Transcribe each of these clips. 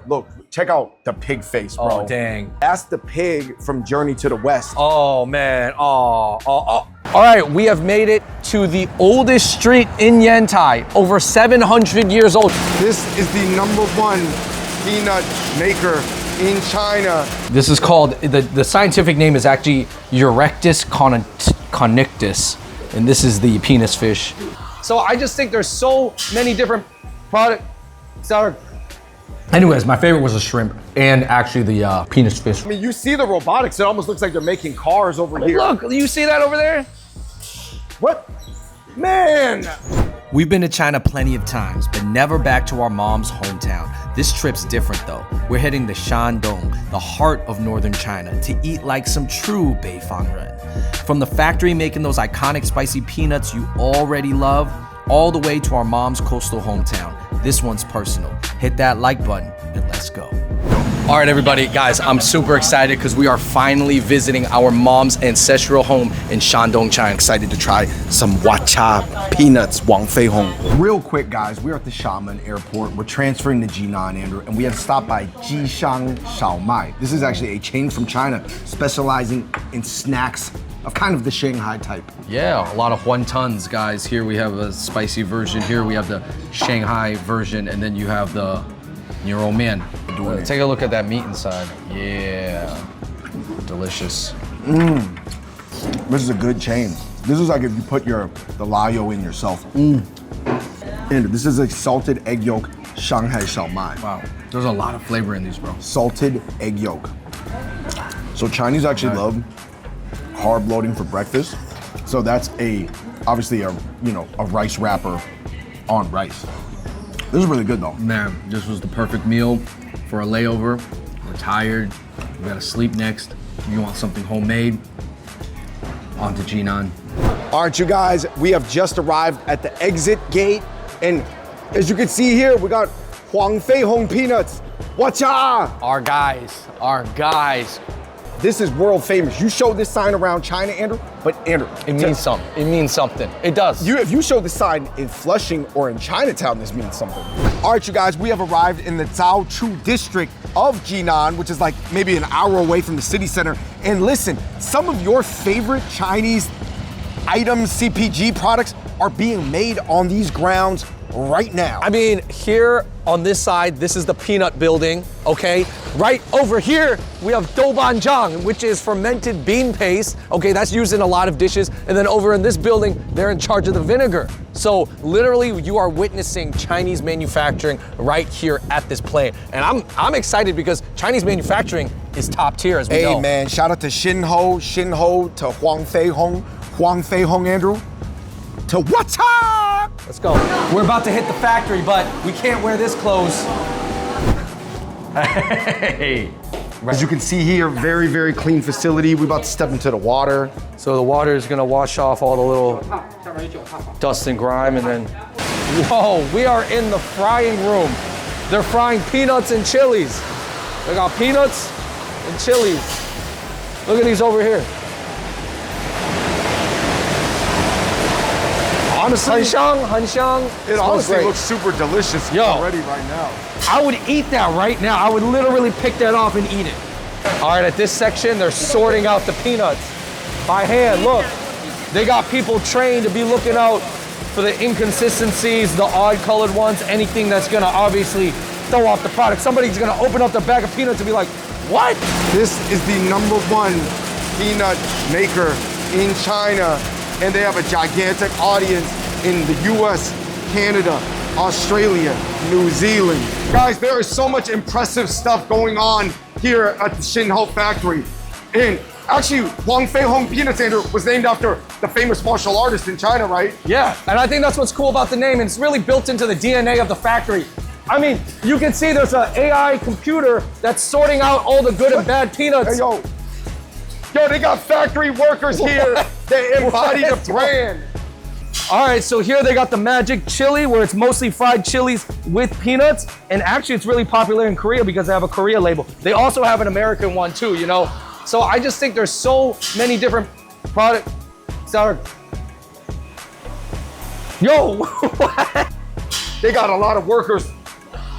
look, check out the pig face, bro. Oh, dang. That's the pig from Journey to the West. Oh, man. Oh. All right, we have made it to the oldest street in Yantai, over 700 years old. This is the #1 peanut maker in China. This is called, the scientific name is actually Erectus connictus, and this is the penis fish. So I just think there's so many different products that are... Anyways, my favorite was the shrimp and actually the penis fish. I mean, you see the robotics, it almost looks like they're making cars over here. Look, you see that over there? What? Man! We've been to China plenty of times, but never back to our mom's hometown. This trip's different though. We're heading to Shandong, the heart of northern China, to eat like some true Beifangren. From the factory making those iconic spicy peanuts you already love, all the way to our mom's coastal hometown. This one's personal. Hit that like button and let's go. All right, everybody, guys, I'm super excited because we are finally visiting our mom's ancestral home in Shandong, China. Excited to try some wacha peanuts, Wang Fei Hong. Real quick, guys, we're at the Xiamen airport. We're transferring to Jinan, Andrew, and we had to stop by Jishang Shaomai. This is actually a chain from China specializing in snacks of kind of the Shanghai type. Yeah, a lot of wontons, guys. Here we have a spicy version. Here we have the Shanghai version, and then you have the Nero Man. Take a look at that meat inside. Yeah, delicious. This is a good chain. This is like if you put the layo in yourself. And this is a salted egg yolk Shanghai Xiaomai. Wow, there's a lot of flavor in these, bro. Salted egg yolk. So Chinese actually love carb loading for breakfast. So that's obviously a rice wrapper on rice. This is really good though. Man, this was the perfect meal for a layover. We're tired, we gotta sleep next. You want something homemade? On to Jinan. Aren't you guys? We have just arrived at the exit gate, and as you can see here, we got Wang Fei Hong peanuts. Wacha! Our guys. This is world famous. You show this sign around China, Andrew, but Andrew, it means something. It means something. It does. If you show the sign in Flushing or in Chinatown, this means something. All right, you guys, we have arrived in the Zhaochu district of Jinan, which is like maybe an hour away from the city center. And listen, some of your favorite Chinese items, CPG products, are being made on these grounds right now. I mean, here on this side, this is the peanut building, okay? Right over here, we have doubanjiang, which is fermented bean paste, okay? That's used in a lot of dishes. And then over in this building, they're in charge of the vinegar. So literally, you are witnessing Chinese manufacturing right here at this plant. And I'm excited because Chinese manufacturing is top tier, as we know. Hey man, shout out to Shinho to Wang Fei Hong, Andrew, to Wacha! Let's go. We're about to hit the factory, but we can't wear this clothes. Hey. As you can see here, very, very clean facility. We're about to step into the water. So the water is gonna wash off all the little dust and grime, and then, whoa, we are in the frying room. They're frying peanuts and chilies. They got peanuts and chilies. Look at these over here. Honestly, Hanxiang. It honestly looks super delicious already right now. I would eat that right now. I would literally pick that off and eat it. All right, at this section, they're sorting out the peanuts by hand. Look, they got people trained to be looking out for the inconsistencies, the odd colored ones, anything that's gonna obviously throw off the product. Somebody's gonna open up the bag of peanuts and be like, what? This is the #1 peanut maker in China, and they have a gigantic audience in the US, Canada, Australia, New Zealand. Guys, there is so much impressive stuff going on here at the Xinhou factory. And actually, Wang Fei Hong Peanuts, Andrew, was named after the famous martial artist in China, right? Yeah, and I think that's what's cool about the name, and it's really built into the DNA of the factory. I mean, you can see there's an AI computer that's sorting out all the good and bad peanuts. Hey, yo, they got factory workers here that embody the brand. All right, so here they got the magic chili, where it's mostly fried chilies with peanuts. And actually, it's really popular in Korea because they have a Korea label. They also have an American one too, you know? So I just think there's so many different products that are... Yo, what? They got a lot of workers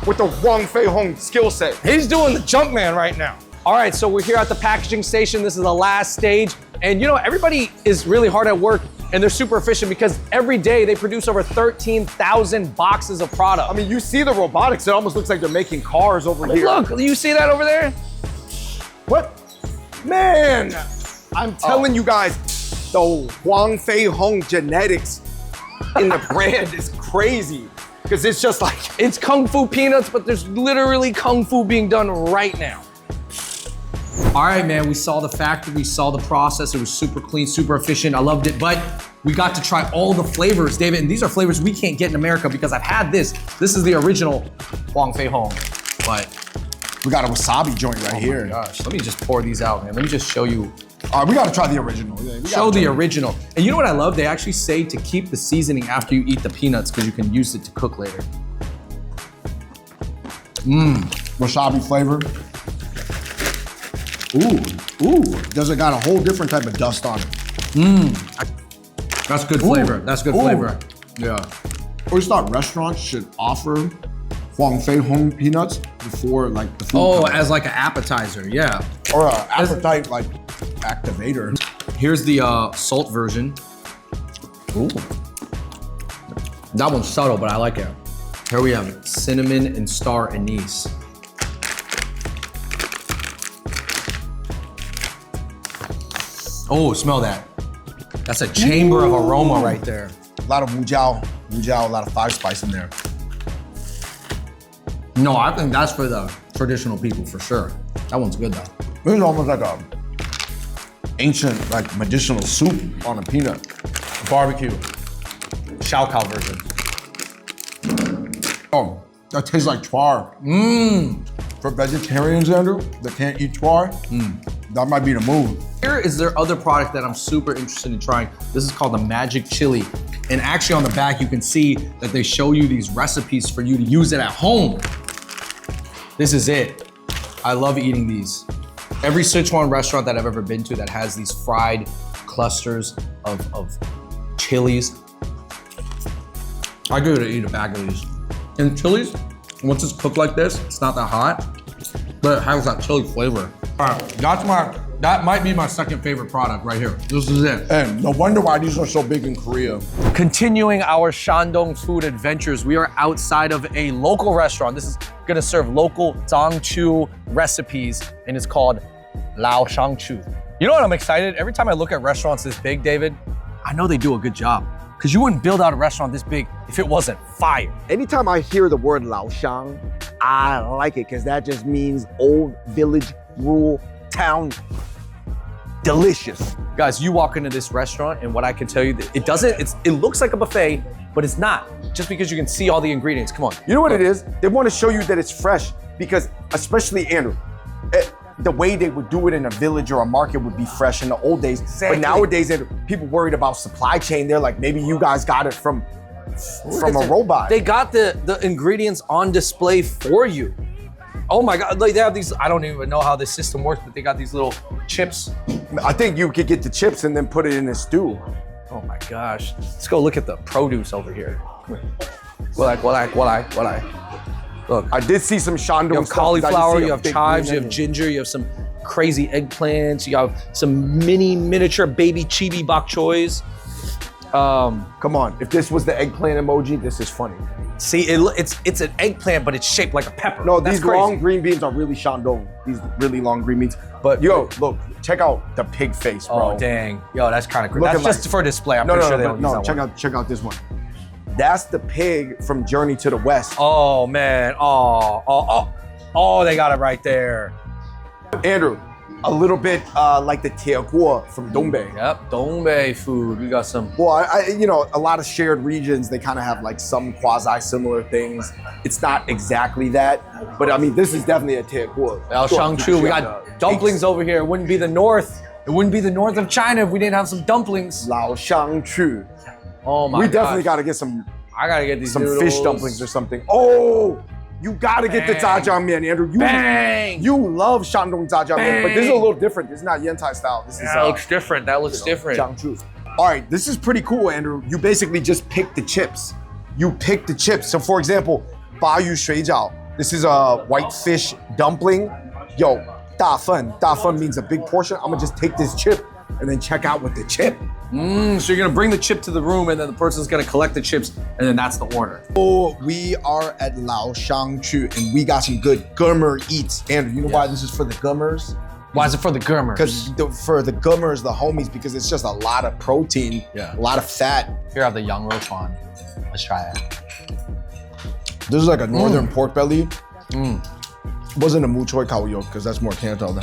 with the Wang Fei Hong skill set. He's doing the jump man right now. All right, so we're here at the packaging station. This is the last stage. And you know, everybody is really hard at work and they're super efficient because every day they produce over 13,000 boxes of product. I mean, you see the robotics, it almost looks like they're making cars over here. Look, you see that over there? What? Man, I'm telling you guys, the Wang Fei Hong genetics in the brand is crazy. Because it's just like, It's Kung Fu peanuts, but there's literally Kung Fu being done right now. All right, man, we saw the factory, we saw the process. It was super clean, super efficient. I loved it, but we got to try all the flavors, David, and these are flavors we can't get in America because I've had this. This is the original Wang Fei Hong, but we got a wasabi joint right here. gosh, let me just pour these out, man. Let me just show you. All right, we gotta try the original. Yeah, Show the original. And you know what I love? They actually say to keep the seasoning after you eat the peanuts because you can use it to cook later. Wasabi flavor. Ooh, does it got a whole different type of dust on it. That's good flavor. That's good flavor. Yeah. I always thought restaurants should offer Wang Fei Hong peanuts before like the food. Oh, comes. as like an appetizer, yeah. Or an appetite like activator. Here's the salt version. Ooh. That one's subtle, but I like it. Here we have cinnamon and star anise. Oh, smell that. That's a chamber of aroma right there. A lot of wujiao, a lot of five spice in there. No, I think that's for the traditional people for sure. That one's good though. This is almost like a ancient, like medicinal soup on a peanut. Barbecue. Shao Kao version. Oh, that tastes like chuar. For vegetarians, Andrew, that can't eat chuar, that might be the move. Here is their other product that I'm super interested in trying. This is called the Magic Chili. And actually on the back, you can see that they show you these recipes for you to use it at home. This is it. I love eating these. Every Sichuan restaurant that I've ever been to that has these fried clusters of chilies, I go to eat a bag of these. And chilies, once it's cooked like this, it's not that hot, but it has that chili flavor. All right, that might be my second favorite product right here. This is it. And no wonder why these are so big in Korea. Continuing our Shandong food adventures, we are outside of a local restaurant. This is gonna serve local Zhangqiu recipes, and it's called Lao Shangqiu. You know what I'm excited? Every time I look at restaurants this big, David, I know they do a good job. Because you wouldn't build out a restaurant this big if it wasn't fire. Anytime I hear the word Laoshang, I like it because that just means old village, rural town, delicious. Guys, you walk into this restaurant and what I can tell you, it looks like a buffet, but it's not. Just because you can see all the ingredients, come on. You know what it is? They want to show you that it's fresh because, especially Andrew, the way they would do it in a village or a market would be fresh in the old days. Exactly. But nowadays, people worried about supply chain. They're like, maybe you guys got it from a robot. They got the ingredients on display for you. Oh my God, like they have these, I don't even know how this system works, but they got these little chips. I think you could get the chips and then put it in a stew. Oh my gosh. Let's go look at the produce over here. What I? Look, I did see some Shandong you have stuff, 'cause I did cauliflower, see a you have big chives, green you have onion. ginger, you have some crazy eggplants, you have some miniature baby chibi bok choys. Come on, if this was the eggplant emoji, this is funny. See, it's an eggplant, but it's shaped like a pepper. No, That's these crazy. long green beans are really Shandong. These really long green beans. But yo, look, check out the pig face, bro. Oh dang, yo, that's kind of crazy. Look That's at just for display. I'm No, pretty no, sure they no, don't no, use that one. check out this one. That's the pig from Journey to the West. Oh man, oh, they got it right there. Andrew, a little bit like the tiaguo from Dongbei. Yep, Dongbei food. We got some. Well, you know, a lot of shared regions, they kind of have like some quasi-similar things. It's not exactly that, but I mean, this is definitely a tiaguo. Lao Shangqiu. We got dumplings over here. It wouldn't be the north. It wouldn't be the north of China if we didn't have some dumplings. Lao Shangqiu. Oh my We definitely gosh. got to get some I gotta get these fish noodles. dumplings or something. Oh, you got to get the Bang. jjajangmian, Andrew. Bang! You love Shandong jjajangmian, but this is a Bang. little different. This is not Yantai style. This is That looks different. That looks different. Jiangsu. All right, this is pretty cool, Andrew. You basically just pick the chips. You pick the chips. So for example, 鲅鱼水饺 This is a white fish dumpling. Yo, 大份. 大份 means a big portion. I'm gonna just take this chip and then check out with the chip. So you're gonna bring the chip to the room and then the person's gonna collect the chips and then that's the order. Oh, we are at Lao Shang Chu and we got some good gummer eats. Andrew, you know why this is for the gummers? Why is it for the gummers? Because for the gummers, the homies, because it's just a lot of protein, a lot of fat. Here I have the Yang Rou Chuan. Let's try it. This is like a northern pork belly. Wasn't a mu choi kao yo because that's more Canton.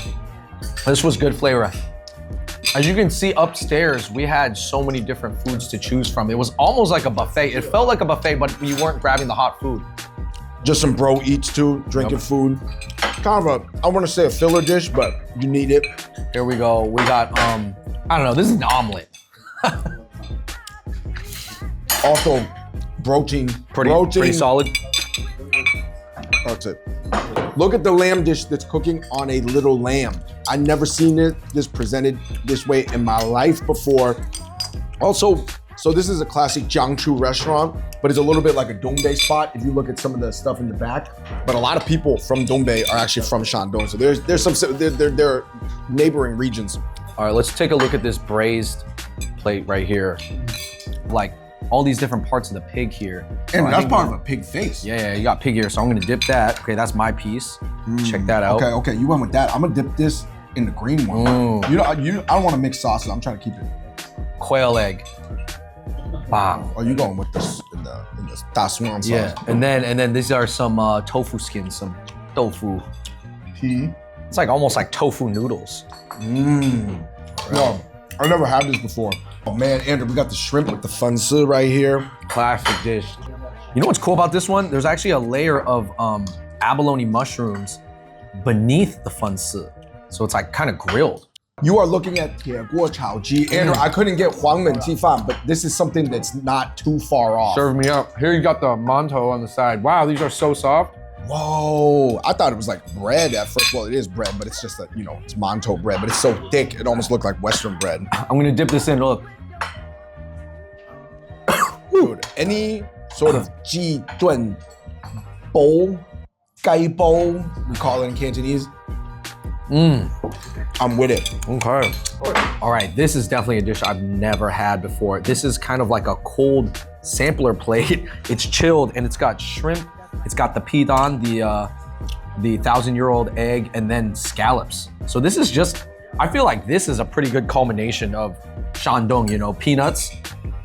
This was good flavor. As you can see upstairs, we had so many different foods to choose from. It was almost like a buffet. It felt like a buffet, but you weren't grabbing the hot food. Just some bro eats too, drinking food. Kind of a, I want to say a filler dish, but you need it. Here we go. We got, I don't know, this is an omelet. Also, protein. Pretty solid. That's it. Look at the lamb dish that's cooking on a little lamb. I never seen this presented this way in my life before. Also, so this is a classic Jiangchu restaurant, but it's a little bit like a Dongbei spot if you look at some of the stuff in the back. But a lot of people from Dongbei are actually from Shandong. So there's some, they're neighboring regions. All right, let's take a look at this braised plate right here. Like all these different parts of the pig here. And that's part of a pig face. Yeah, you got pig here. So I'm gonna dip that. Okay, that's my piece. Check that out. Okay, you went with that. I'm gonna dip this in the green one. I don't want to mix sauces. I'm trying to keep it. Quail egg. Bang. Oh, you going with this in the da suan sauce? Yeah, and then these are some tofu skins, some tofu. It's like almost like tofu noodles. No, I never had this before. Oh man, Andrew, we got the shrimp with the fun si right here. Classic dish. You know what's cool about this one? There's actually a layer of abalone mushrooms beneath the fun si. So it's like kind of grilled. You are looking at Tie Guo Chao Ji. Andrew, I couldn't get Huang Men Ti Fan, but this is something that's not too far off. Serve me up. Here you got the mantou on the side. Wow, these are so soft. Whoa, I thought it was like bread at first. Well, it is bread, but it's just that, you know, it's mantou bread, but it's so thick, it almost looked like Western bread. I'm gonna dip this in, look. Dude, any sort of ji dun bowl, gai bowl, we call it in Cantonese. I'm with it. Okay. All right, this is definitely a dish I've never had before. This is kind of like a cold sampler plate. It's chilled and it's got shrimp. It's got the pidon, the 1,000-year-old egg, and then scallops. So this is just, I feel like this is a pretty good culmination of Shandong, you know, peanuts,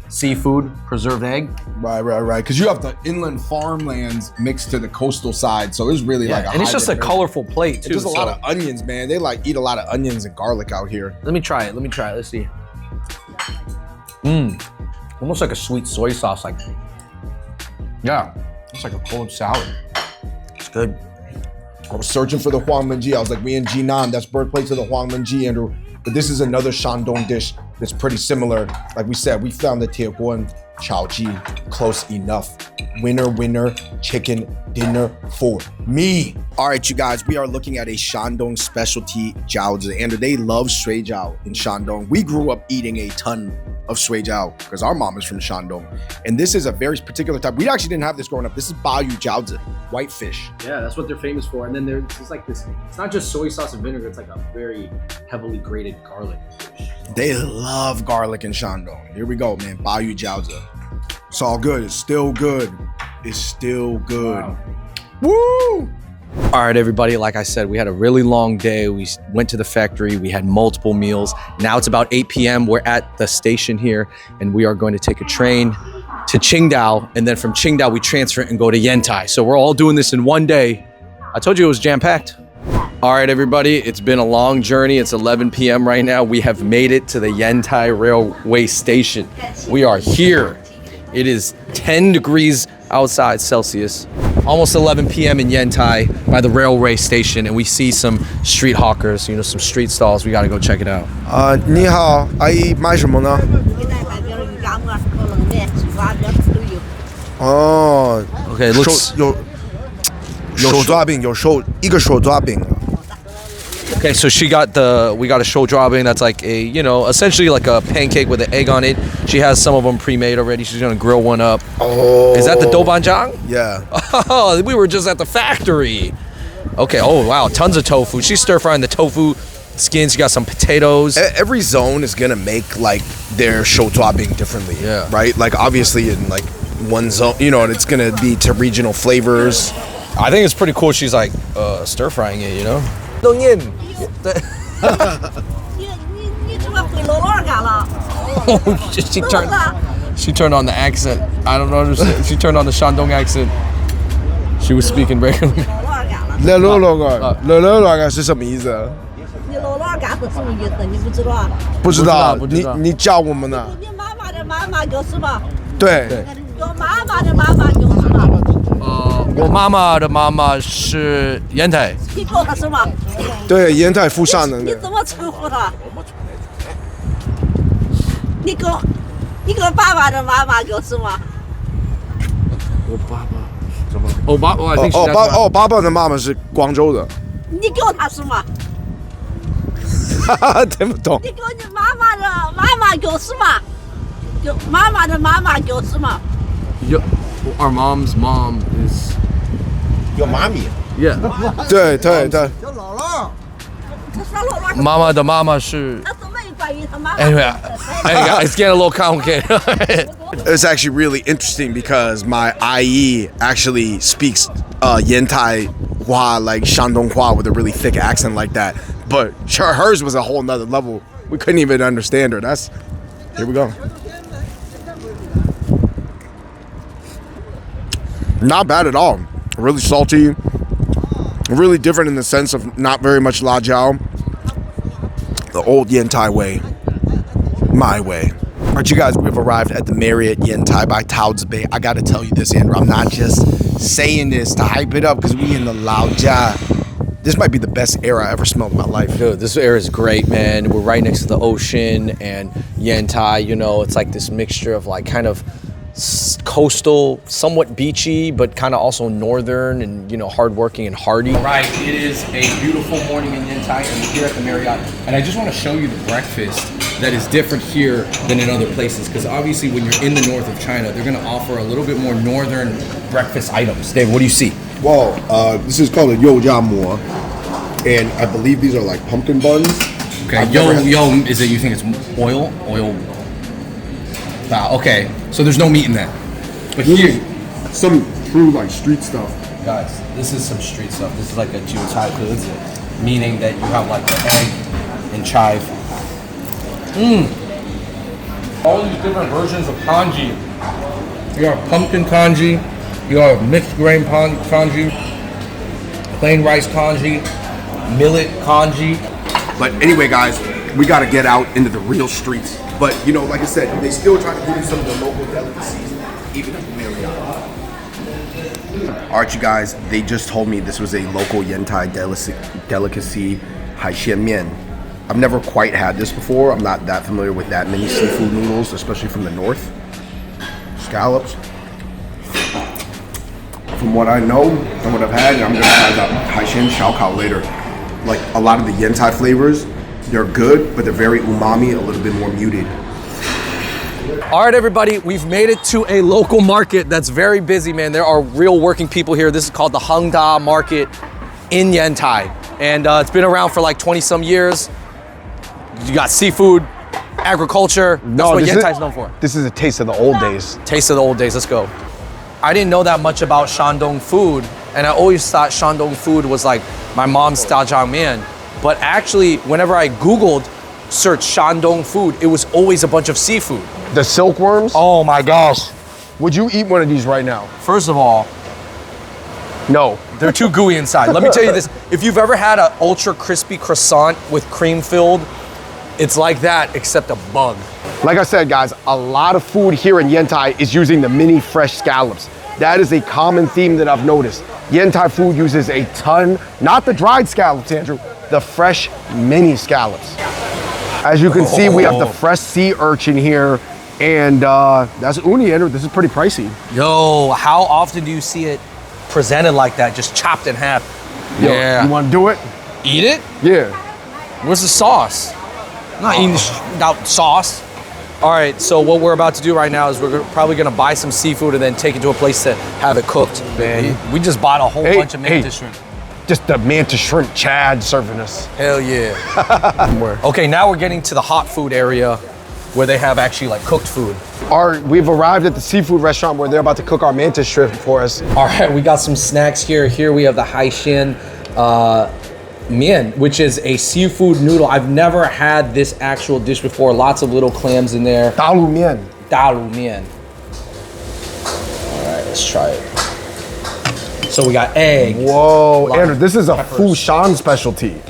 seafood, preserved egg. Right. Because you have the inland farmlands mixed to the coastal side. So it's really like a and it's just a colorful plate too. It's just a lot of onions, man. They like eat a lot of onions and garlic out here. Let me try it. Let's see. Almost like a sweet soy sauce. Like, yeah, it's like a cold salad. It's good. I was searching for the Huang Men Ji. I was like, we in Jinan, that's birthplace of the Huang Men Ji, Andrew. But this is another Shandong dish that's pretty similar. Like we said, we found the Tie Guo Chao Ji close enough. Winner, chicken dinner for me. All right, you guys, we are looking at a Shandong specialty jiaozi, and they love shui jiao in Shandong. We grew up eating a ton of shui jiao because our mom is from Shandong, and this is a very particular type. We actually didn't have this growing up. This is baoyu jiaozi, white fish. Yeah, that's what they're famous for. And then there's like this, it's not just soy sauce and vinegar, it's like a very heavily grated garlic dish. They love garlic in Shandong. Here we go, man, baoyu jiaozi. It's all good, it's still good. It's still good. Wow. Woo! All right, everybody, like I said, we had a really long day. We went to the factory, we had multiple meals. Now it's about 8 p.m. We're at the station here, and we are going to take a train to Qingdao, and then from Qingdao, we transfer and go to Yantai. So we're all doing this in one day. I told you it was jam-packed. All right, everybody, it's been a long journey. It's 11 p.m. right now. We have made it to the Yantai railway station. We are here. It is 10 degrees outside Celsius. Almost 11 p.m. in Yantai by the railway station, and we see some street hawkers, you know, some street stalls. We gotta go check it out. 你好，阿姨卖什么呢？哦 Okay, looks 有手抓饼，有一个手抓饼。Okay, so we got a show dropping that's like a, you know, essentially like a pancake with an egg on it. She has some of them pre-made already. She's gonna grill one up. Oh. Is that the doubanjiang? Yeah. Oh, we were just at the factory. Okay, oh wow, tons of tofu. She's stir frying the tofu skins. You got some potatoes. Every zone is gonna make like their show dropping differently. Yeah. Right? Like obviously in like one zone, you know, and it's gonna be to regional flavors. I think it's pretty cool. She's like stir frying it, you know. Dongyin. 你怎么回楼老干了？ She turned on the accent. I don't understand. She turned on the Shandong accent. She was speaking regularly. 楼老干了。乐乐老干是什么意思？你楼老干是什么意思？你不知道？不知道，不知道你教我们呢？你妈妈的妈妈就是嘛，对，我妈妈的妈妈就是嘛，我妈妈的妈妈是Yantai。你叫她什么？对，烟台附上的那个。你怎么称呼她？你跟爸爸的妈妈叫什么？I think she that's 爸爸的妈妈是广州的。你叫她什么？听不懂。你叫你妈妈的妈妈叫什么？叫妈妈的妈妈叫什么？ Our mom's mom is 有妈咪。 yeah. 对对对。她说姥姥。妈妈的妈妈是。她怎么关于她妈妈 Anyway, it's getting a little complicated. It's actually really interesting because my IE actually speaks Yantai Hua, like Shandong Hua, with a really thick accent like that. But hers was a whole nother level. We couldn't even understand her. Here we go. Not bad at all. Really salty. Really different in the sense of not very much la jiao. The old Yantai way. My way. All right, you guys, we've arrived at the Marriott Yantai by Tao's Bay. I gotta tell you this, Andrew. I'm not just saying this to hype it up because we in the Laojia. This might be the best air I ever smelled in my life. Dude, this air is great, man. We're right next to the ocean and Yantai, you know, it's like this mixture of like kind of coastal, somewhat beachy, but kind of also northern and, you know, hardworking and hardy. Right, it is a beautiful morning in Yantai and we're here at the Marriott. And I just want to show you the breakfast that is different here than in other places. Because obviously when you're in the north of China, they're going to offer a little bit more northern breakfast items. Dave, what do you see? Well, this is called a yo-ja-mo, and I believe these are like pumpkin buns. Okay, yo, is it, you think it's oil? Oil. Wow, okay. So there's no meat in that. But This here, is some true like street stuff. guys, this is some street stuff. This is like a jiucai kudzi, meaning that you have like the egg and chive. All these different versions of congee. You got pumpkin congee, you got mixed grain congee, plain rice congee, millet congee. But anyway, guys, we got to get out into the real streets. But, you know, like I said, they still try to give you some of the local delicacies, even at the Marriott. All right, you guys, they just told me this was a local Yantai delicacy, Haixian Mian. I've never quite had this before. I'm not that familiar with that many seafood noodles, especially from the north. Scallops. From what I know and what I've had, and I'm going to try the Haixian Xiaokao later. Like, a lot of the Yantai flavors, they're good, but they're very umami, a little bit more muted. All right, everybody, we've made it to a local market that's very busy, man. There are real working people here. This is called the Hangda Market in Yantai. And it's been around for like 20 some years. You got seafood, agriculture. That's what Yantai's known for. This is a taste of the old days. Taste of the old days, let's go. I didn't know that much about Shandong food, and I always thought Shandong food was like my mom's jjajangmian. But actually, whenever I Googled, searched Shandong food, it was always a bunch of seafood. The silkworms? Oh my gosh. Would you eat one of these right now? First of all, No. they're too gooey inside. Let me tell you this, if you've ever had an ultra crispy croissant with cream filled, it's like that, except a bug. Like I said, guys, a lot of food here in Yantai is using the mini fresh scallops. That is a common theme that I've noticed. Yantai food uses a ton, not the dried scallops, Andrew, the fresh mini scallops. As you can see, we have the fresh sea urchin here, and that's uni, Andrew. This is pretty pricey. Yo, how often do you see it presented like that, just chopped in half? Yo, Yeah. You want to do it? eat it? Yeah. Where's the sauce? I'm not eating this without sauce. All right, so what we're about to do right now is we're probably gonna buy some seafood and then take it to a place to have it cooked. Man, we just bought a whole bunch of mantis shrimp. Just the mantis shrimp Chad serving us. Hell yeah. Okay, now we're getting to the hot food area where they have actually like cooked food. We've arrived at the seafood restaurant where they're about to cook our mantis shrimp for us. All right, we got some snacks here. Here we have the Haishan mian, which is a seafood noodle. I've never had this actual dish before. Lots of little clams in there. Dalu mian. Dalu mian. All right, let's try it. So we got eggs. Whoa, Andrew, this is a peppers. Fushan specialty.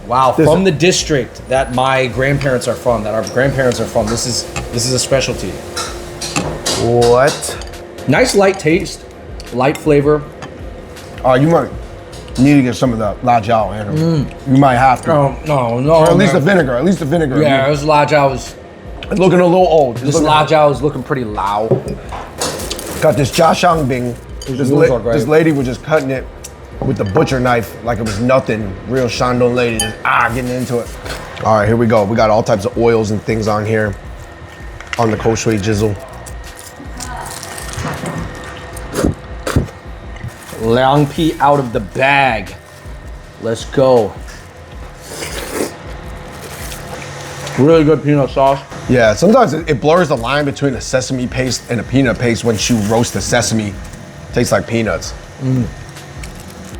Wow, from the district that my grandparents are from, that our grandparents are from. This is a specialty. What? Nice light taste, light flavor. You might need to get some of the la jiao, Andrew. You might have to. No. Or at least the vinegar. At least the vinegar. Yeah, this la jiao is. It's looking a little old. This la jiao is looking pretty lao. Got this jiaxiang bing. This great. lady was just cutting it with the butcher knife like it was nothing. Real Shandong lady, just getting into it. All right, here we go. We got all types of oils and things on here on the koshui jizzle. Liang pi out of the bag. Let's go. Really good peanut sauce. Yeah, sometimes it blurs the line between a sesame paste and a peanut paste when you roast the sesame. Tastes like peanuts.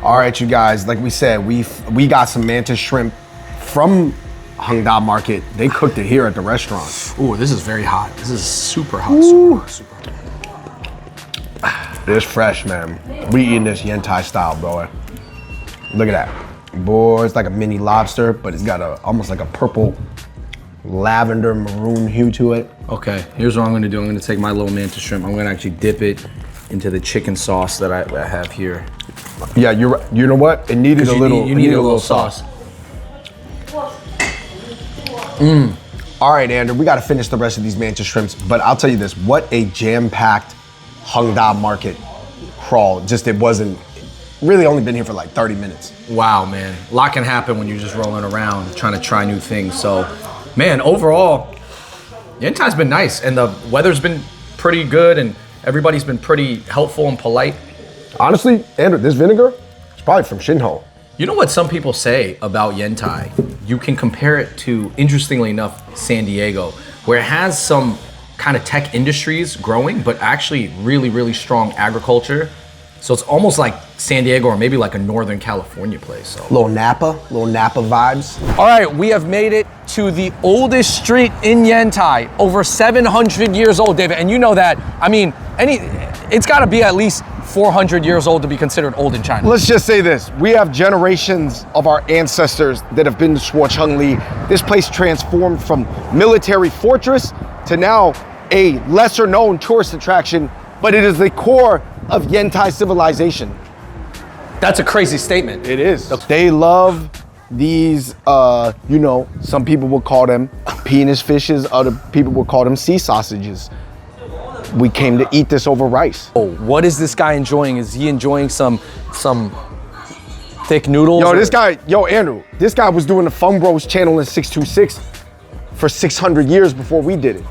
All right, you guys, like we said, we got some mantis shrimp from Hangda Market. They cooked it here at the restaurant. Ooh, this is very hot. This is super hot, super hot. It's fresh, man. We eating this Yantai style, bro. Look at that. Boy, it's like a mini lobster, but it's got almost like a purple lavender maroon hue to it. Okay, here's what I'm gonna do. I'm gonna take my little mantis shrimp. I'm gonna actually dip it into the chicken sauce that I have here. Yeah, you know what? It needed a little. You need a little sauce. All right, Andrew, we got to finish the rest of these mantis shrimps, but I'll tell you this: what a jam-packed Hangda Market crawl. It wasn't really only been here for like 30 minutes. Wow, man, a lot can happen when you're just rolling around trying to try new things. So, man, overall, Yantai's been nice, and the weather's been pretty good, and everybody's been pretty helpful and polite. Honestly, Andrew, this vinegar is probably from Shinho. You know what some people say about Yantai? You can compare it to, interestingly enough, San Diego, where it has some kind of tech industries growing, but actually really, really strong agriculture. So it's almost like San Diego or maybe like a Northern California place. So. Little Napa vibes. All right, we have made it to the oldest street in Yantai, over 700 years old, David. And you know that, I mean, it's gotta be at least 400 years old to be considered old in China. Let's just say this. We have generations of our ancestors that have been to Shuochengli. This place transformed from military fortress to now a lesser known tourist attraction, but it is the core of Yantai civilization. That's a crazy statement. It is. They love these, some people would call them penis fishes, other people would call them sea sausages. We came to eat this over rice. Oh, what is this guy enjoying? Is he enjoying some thick noodles? Andrew, this guy was doing the Fung Bros channel in 626 for 600 years before we did it.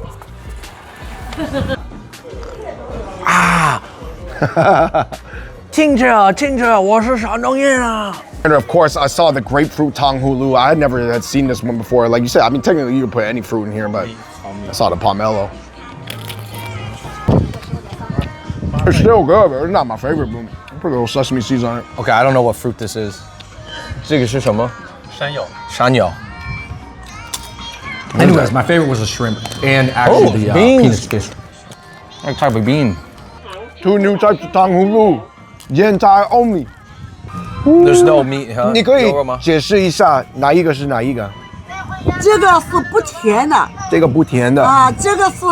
And of course, I saw the grapefruit tang hulu. I had seen this one before. Like you said, I mean, technically you could put any fruit in here, but I saw the pomelo. It's still good, but it's not my favorite, but put a little sesame seeds on it. Okay, I don't know what fruit this is. 这个是什么? 山药. Anyways, my favorite was the shrimp and actually the penis fish. What type of bean? 2 new types of tang hulu, Yantai only. There's no meat, huh? 你可以解释一下哪一个是哪一个？这个是不甜的这个不甜的啊，这个是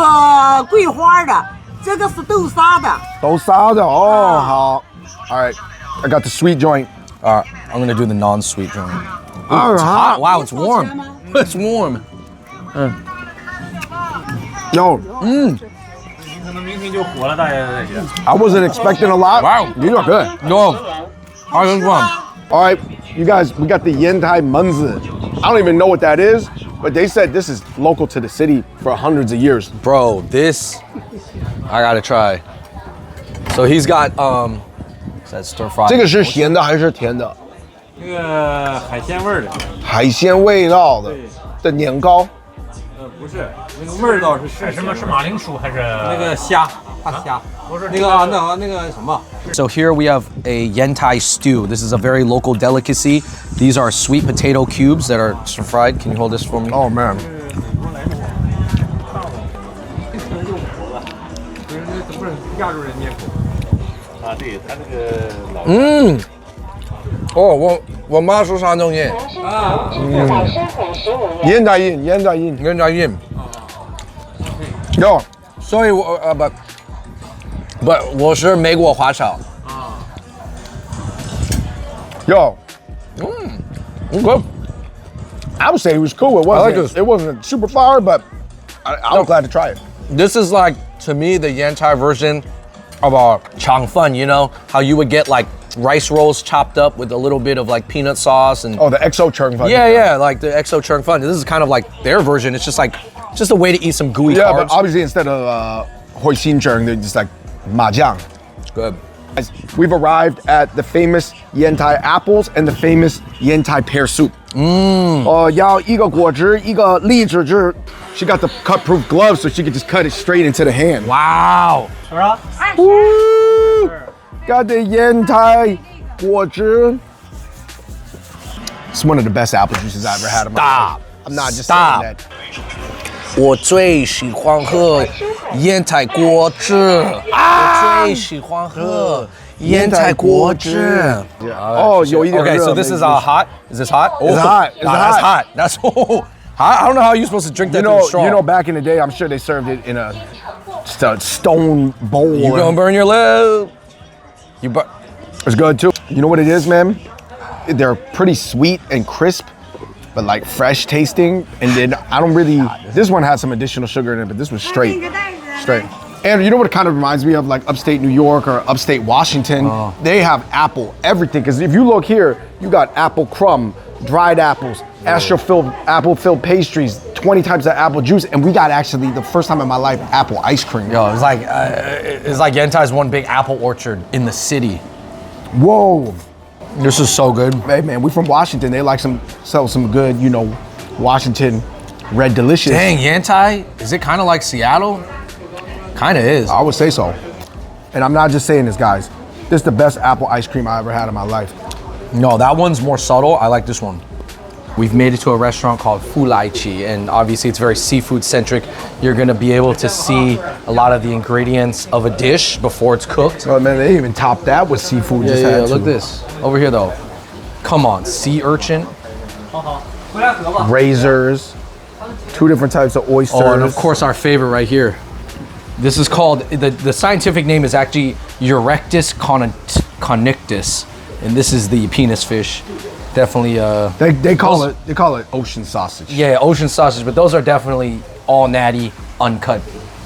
桂花的，这个是豆沙的。豆沙的哦，好。All right, I got the sweet joint. All right, I'm gonna do the non-sweet joint. All It's hot. right. Wow, it's warm. It's warm. Yo, 可能明天就火了，大家再见。 I wasn't expecting a lot. Wow. These are good. No, I just want. All right, You guys, we got the Yantai Munzi. I don't even know what that is, but they said this is local to the city for hundreds of years. Bro, this I gotta try. So he's got is that stir fry? 这个是咸的还是甜的？那个海鲜味儿的，海鲜味道的年糕。不是那个味儿道是什么？是马铃薯还是那个虾？大虾？不是那个什么？ So here we have a Yantai stew. This is a very local delicacy. These are sweet potato cubes that are stir fried. Can you hold this for me? Oh man. 不是亚洲人面孔啊，对他那个老哦，我妈说山东人。烟台音。Yo, 所以我不，我是美国华侨。yo. Okay. I would say it was cool. It wasn't. like this. It wasn't super fire, but I was glad to try it. This is like, to me, the Yantai version of a changfen, you know? How you would get like rice rolls chopped up with a little bit of like peanut sauce and Oh, the XO churn fun. yeah, like the XO changfen. This is kind of like their version. It's just a way to eat some gooey Yeah, carbs. but obviously instead of hoisin churn, they're just like mahjong. Good. Guys, we've arrived at the famous Yantai apples and the famous Yantai pear soup. 要一个果汁，一个荔枝汁。She got the cut-proof gloves so she could just cut it straight into the hand. Wow. 是吧？ Woo! Got the Yantai 果汁. It's one of the best apple juices I ever had in my life. I'm not just saying that. 我最喜欢喝烟台果汁。我最喜欢喝烟台果汁。Oh, 有一点热。 Okay, so this is hot. Is this hot? It's hot. It's That's hot. hot. That's I don't know how you're supposed to drink that through a straw. You know, back in the day, I'm sure they served it in just a stone bowl. You're gonna burn your lip. It's good too. You know what it is, man? They're pretty sweet and crisp, but like fresh tasting. And then I don't really. This one has some additional sugar in it, but this was straight. And you know what it kind of reminds me of, like upstate New York or upstate Washington? They have apple everything. Because if you look here, you got apple crumb, dried apples, apple-filled pastries, 20 types of apple juice, and we got actually the first time in my life apple ice cream. Yo, it's like Yentai's one big apple orchard in the city. Whoa. This is so good. Hey man, we from Washington. They like sell some good, Washington red delicious. Dang, Yantai, is it kind of like Seattle? Kind of is. I would say so. And I'm not just saying this, guys. This is the best apple ice cream I ever had in my life. No, that one's more subtle. I like this one. We've made it to a restaurant called Fulaichi, and obviously it's very seafood centric. You're gonna be able to see a lot of the ingredients of a dish before it's cooked. Oh man, they even topped that with seafood. Yeah, look at this. Over here though. Come on, sea urchin. Razors, 2 different types of oysters. Oh, and of course our favorite right here. This is called, the scientific name is actually Eurectus connictus, and this is the penis fish. Definitely They call it ocean sausage. yeah, ocean sausage, but those are definitely all natty, uncut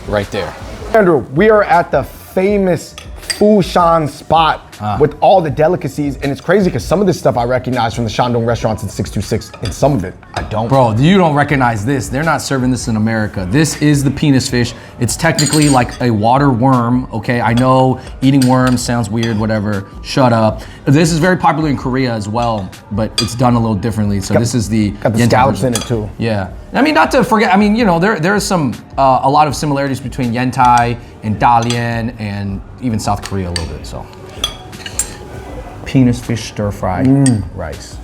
right there. Andrew, we are at the famous Fushan spot with all the delicacies, and it's crazy because some of this stuff I recognize from the Shandong restaurants in 626, and some of it I don't. Bro, you don't recognize this. They're not serving this in America. This is the penis fish. It's technically like a water worm, okay? I know eating worms sounds weird, whatever. Shut up. This is very popular in Korea as well, but it's done a little differently. So this is the Got the Yantai scallops version. in it too. Yeah. I mean, not to forget, I mean, there is some, a lot of similarities between Yantai and Dalian and even South Korea a little bit, so. Penis fish stir fried rice.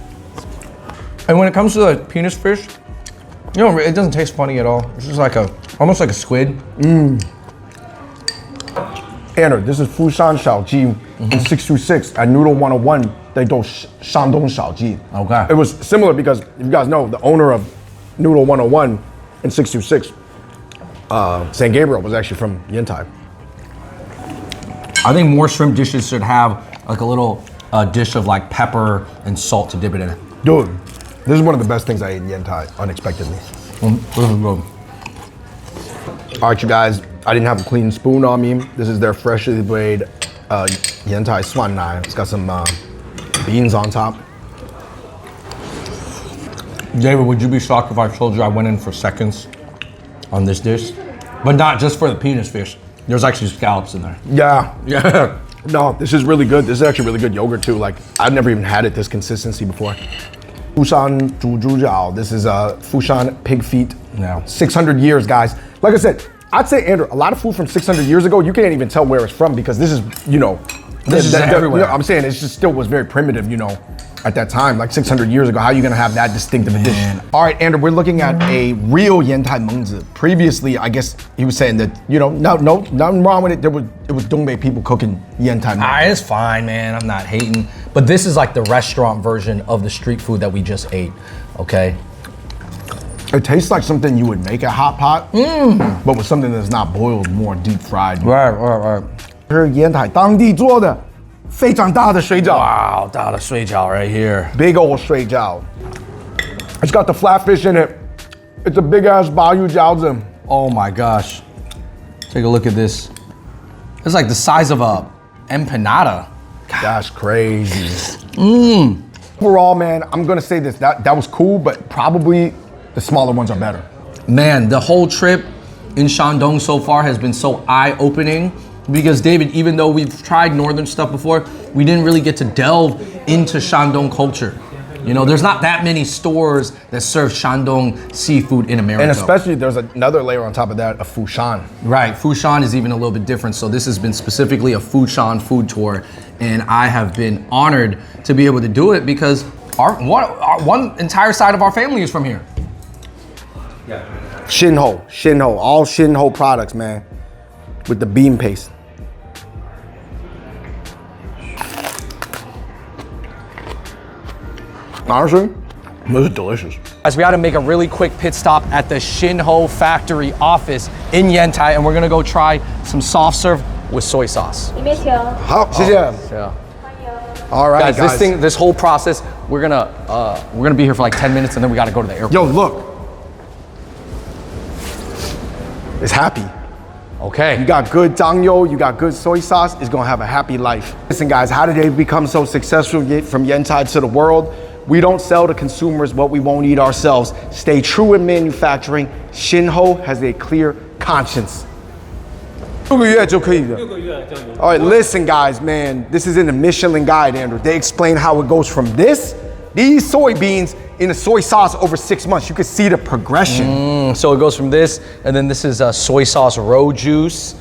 And when it comes to the penis fish, it doesn't taste funny at all. It's just like almost like a squid. Andrew, this is Fushan Shaoji in 626 at Noodle 101. They do Shandong Shaoji. Okay. It was similar because, if you guys know, the owner of Noodle 101 in 626, St. Gabriel, was actually from Yantai. I think more shrimp dishes should have like a little dish of like pepper and salt to dip it in. Dude, this is one of the best things I ate in Yantai, unexpectedly. All right, you guys, I didn't have a clean spoon on me. This is their freshly made Yantai swan nai. It's got some beans on top. David, would you be shocked if I told you I went in for seconds on this dish? But not just for the penis fish. There's actually scallops in there. Yeah. Yeah. No, this is really good. This is actually really good yogurt too. Like, I've never even had it this consistency before. Fushan Zhujiao. This is Fushan pig feet. Yeah. 600 years, guys. Like I said, I'd say, Andrew, a lot of food from 600 years ago, you can't even tell where it's from because this is, This is everywhere. I'm saying it just still was very primitive, at that time, like 600 years ago. How are you gonna have that distinctive a dish? All right, Andrew, we're looking at a real Yantai mengzi. Previously, I guess he was saying that, nothing wrong with it. It was Dongbei people cooking Yantai mengzi. It's fine, man. I'm not hating. But this is like the restaurant version of the street food that we just ate, okay? It tastes like something you would make at hot pot, but with something that's not boiled, more deep fried. Right. 这是烟台当地做的非常大的水饺。 Wow, 大的水饺 right here. Big old 水饺. It's got the flatfish in it. It's a big ass Bayou jiaozi. Oh my gosh. Take a look at this. It's like the size of a empanada. That's crazy. Overall, man, I'm gonna say this. That was cool, but probably the smaller ones are better. Man, the whole trip in Shandong so far has been so eye-opening because David, even though we've tried northern stuff before, we didn't really get to delve into Shandong culture. There's not that many stores that serve Shandong seafood in America. And especially there's another layer on top of that, of Fushan. Right, Fushan is even a little bit different. So this has been specifically a Fushan food tour, and I have been honored to be able to do it because our one entire side of our family is from here. Shinho, all Shinho products, man, with the bean paste. Honestly, this is delicious. Guys, we had to make a really quick pit stop at the Shinho factory office in Yantai, and we're gonna go try some soft serve with soy sauce. 好，谢谢。 Yeah. All right, Guys, this whole process, we're gonna be here for like 10 minutes, and then we gotta go to the airport. Yo, look. It's happy. Okay. You got good Dangyo, you got good soy sauce, it's gonna have a happy life. Listen guys, how did they become so successful from Yantai to the world? We don't sell to consumers what we won't eat ourselves. Stay true in manufacturing. Shinho has a clear conscience. 6个月就可以了。All right, listen guys, man, this is in the Michelin Guide, Andrew. They explain how it goes from these soybeans in the soy sauce over 6 months. You can see the progression. So it goes from this, and then this is soy sauce roe juice,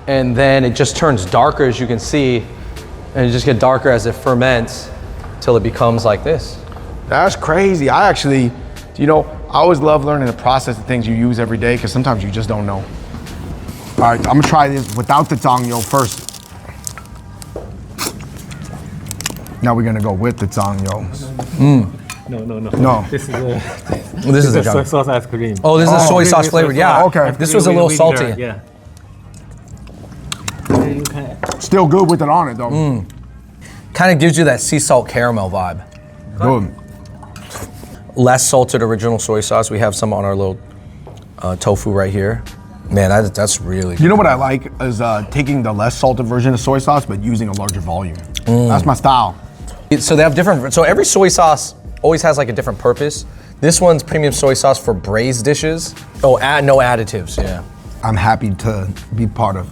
and then it just turns darker, as you can see, and it just gets darker as it ferments till it becomes like this. That's crazy. I actually, I always love learning the process of things you use every day because sometimes you just don't know. All right, I'm gonna try this without the Dangyo first. Now we're gonna go with the Dangyo. No. This is This is the a soy sauce ice cream. Oh, this is soy sauce flavored. Yeah. Okay. This was a little salty. Yeah. Still good with it on it though. Kind of gives you that sea salt caramel vibe. Good. Less salted original soy sauce. We have some on our little tofu right here. Man, that's really good. You know what I like is taking the less salted version of soy sauce but using a larger volume. That's my style. So they have different, so every soy sauce always has like a different purpose. This one's premium soy sauce for braised dishes. Oh, no additives, yeah. I'm happy to be part of,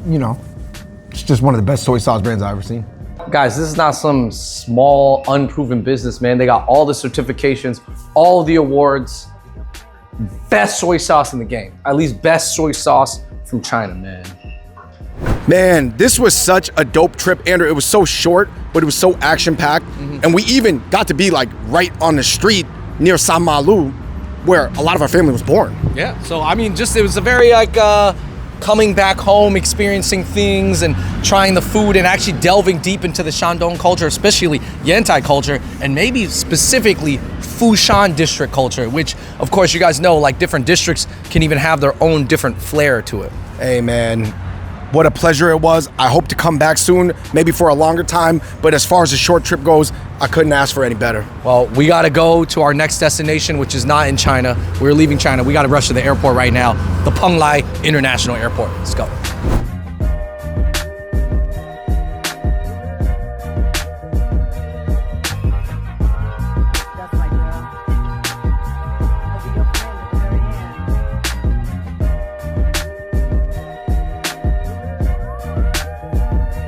it's just one of the best soy sauce brands I've ever seen. Guys, this is not some small, unproven business, man. They got all the certifications, all the awards. Best soy sauce in the game. At least best soy sauce from China, man. Man, this was such a dope trip, Andrew. It was so short, but it was so action-packed. And we even got to be like right on the street near San Malu, where a lot of our family was born. Yeah, so I mean, it was a very like coming back home, experiencing things and trying the food and actually delving deep into the Shandong culture, especially Yantai culture, and maybe specifically Fushan district culture, which of course you guys know, like different districts can even have their own different flair to it. Hey man, what a pleasure it was. I hope to come back soon, maybe for a longer time, but as far as the short trip goes, I couldn't ask for any better. Well, we gotta go to our next destination, which is not in China. We're leaving China. We gotta rush to the airport right now, the Penglai International Airport. Let's go.